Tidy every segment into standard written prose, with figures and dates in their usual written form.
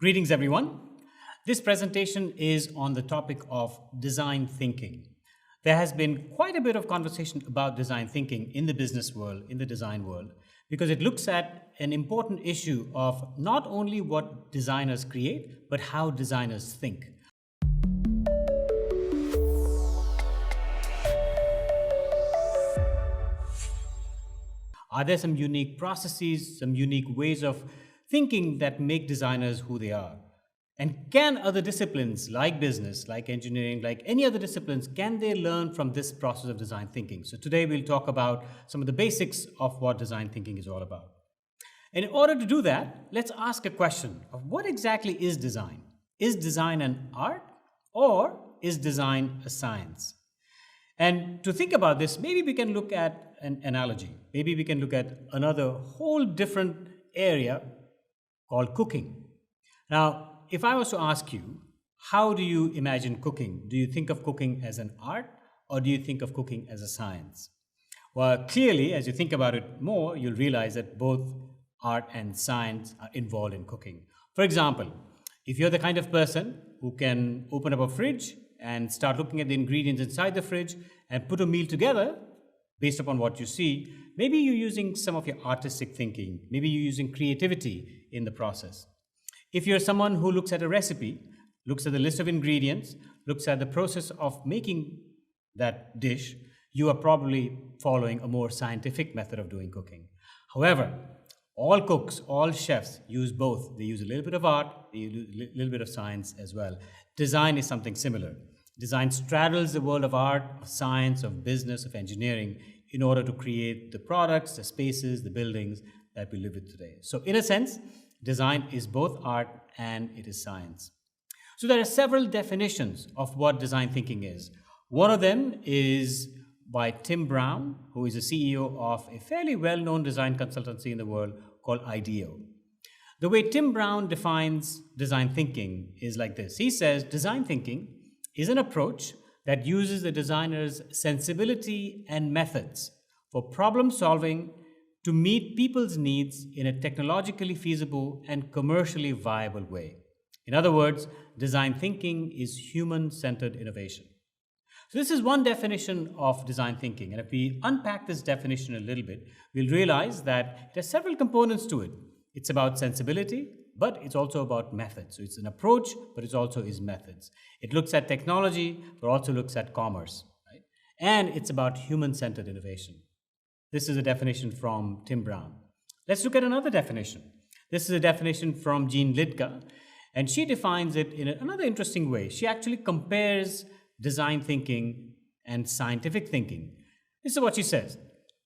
Greetings, everyone. This presentation is on the topic of design thinking. There has been quite a bit of conversation about design thinking in the business world, in the design world, because it looks at an important issue of not only what designers create, but how designers think. Are there some unique processes, some unique ways of thinking that make designers who they are? And can other disciplines like business, like engineering, like any other disciplines, can they learn from this process of design thinking? So today we'll talk about some of the basics of what design thinking is all about. And in order to do that, let's ask a question of what exactly is design? Is design an art or is design a science? And to think about this, maybe we can look at an analogy. Maybe we can look at another whole different area called cooking. Now, if I was to ask you, how do you imagine cooking? Do you think of cooking as an art or do you think of cooking as a science? Well, clearly, as you think about it more, you'll realize that both art and science are involved in cooking. For example, if you're the kind of person who can open up a fridge and start looking at the ingredients inside the fridge and put a meal together based upon what you see, maybe you're using some of your artistic thinking, maybe you're using creativity in the process. If you're someone who looks at a recipe, looks at the list of ingredients, looks at the process of making that dish, you are probably following a more scientific method of doing cooking. However, all cooks, all chefs use both. They use a little bit of art, they use a little bit of science as well. Design is something similar. Design straddles the world of art, of science, of business, of engineering in order to create the products, the spaces, the buildings that we live with today. So in a sense, design is both art and it is science. So there are several definitions of what design thinking is. One of them is by Tim Brown, who is the CEO of a fairly well-known design consultancy in the world called IDEO. The way Tim Brown defines design thinking is like this. He says design thinking is an approach that uses the designer's sensibility and methods for problem solving to meet people's needs in a technologically feasible and commercially viable way. In other words, design thinking is human-centered innovation. So this is one definition of design thinking. And if we unpack this definition a little bit, we'll realize that there are several components to it. It's about sensibility, but it's also about methods. So it's an approach, but it also is methods. It looks at technology, but also looks at commerce, right? And it's about human-centered innovation. This is a definition from Tim Brown. Let's look at another definition. This is a definition from Jean Littke, and she defines it in another interesting way. She actually compares design thinking and scientific thinking. This is what she says.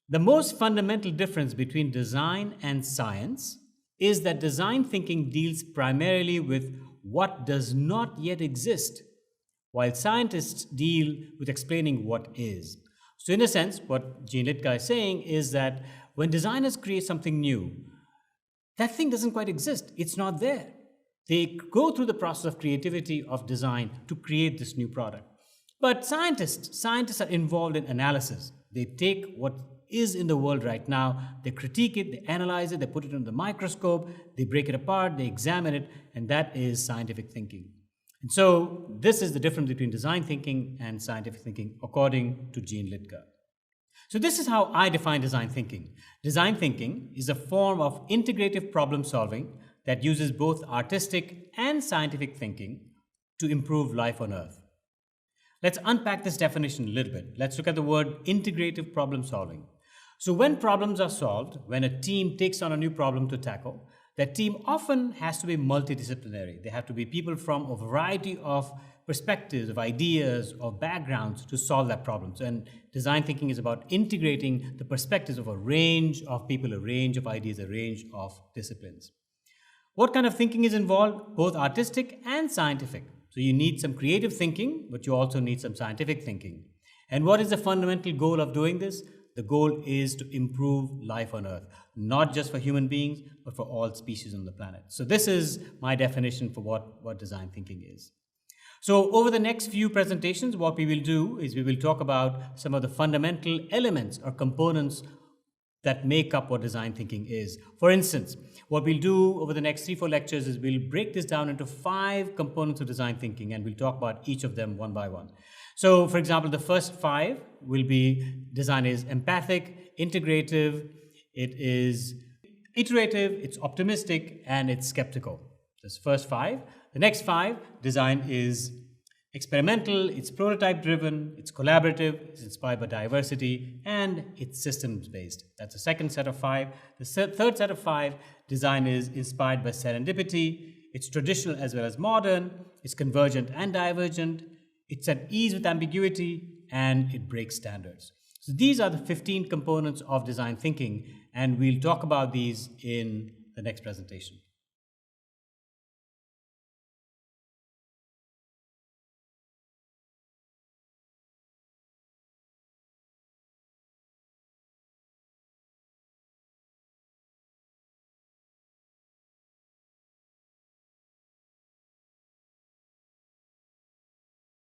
The most fundamental difference between design and science is that design thinking deals primarily with what does not yet exist, while scientists deal with explaining what is. So in a sense, what Jean Littke is saying is that when designers create something new, that thing doesn't quite exist. It's not there. They go through the process of creativity, of design to create this new product. But scientists are involved in analysis. They take what is in the world right now, they critique it, they analyze it, they put it under the microscope, they break it apart, they examine it, and that is scientific thinking. And so this is the difference between design thinking and scientific thinking, according to Jean Littke. So this is how I define design thinking. Design thinking is a form of integrative problem solving that uses both artistic and scientific thinking to improve life on Earth. Let's unpack this definition a little bit. Let's look at the word integrative problem solving. So when problems are solved, when a team takes on a new problem to tackle, that team often has to be multidisciplinary. They have to be people from a variety of perspectives, of ideas, of backgrounds to solve that problem. So, and design thinking is about integrating the perspectives of a range of people, a range of ideas, a range of disciplines. What kind of thinking is involved? Both artistic and scientific. So you need some creative thinking, but you also need some scientific thinking. And what is the fundamental goal of doing this? The goal is to improve life on Earth, not just for human beings, but for all species on the planet. So this is my definition for what design thinking is. So over the next few presentations, what we will do is we will talk about some of the fundamental elements or components that make up what design thinking is. For instance, what we'll do over the next 3-4 lectures is we'll break this down into 5 components of design thinking, and we'll talk about each of them one by one. So, for example, the first 5 will be design is empathic, integrative, it is iterative, it's optimistic, and it's skeptical. This first 5. The next 5, design is experimental, it's prototype driven, it's collaborative, it's inspired by diversity, and it's systems based. That's the second set of 5. The third set of 5, design is inspired by serendipity, it's traditional as well as modern, it's convergent and divergent, it's at ease with ambiguity, and it breaks standards. So these are the 15 components of design thinking, and we'll talk about these in the next presentation.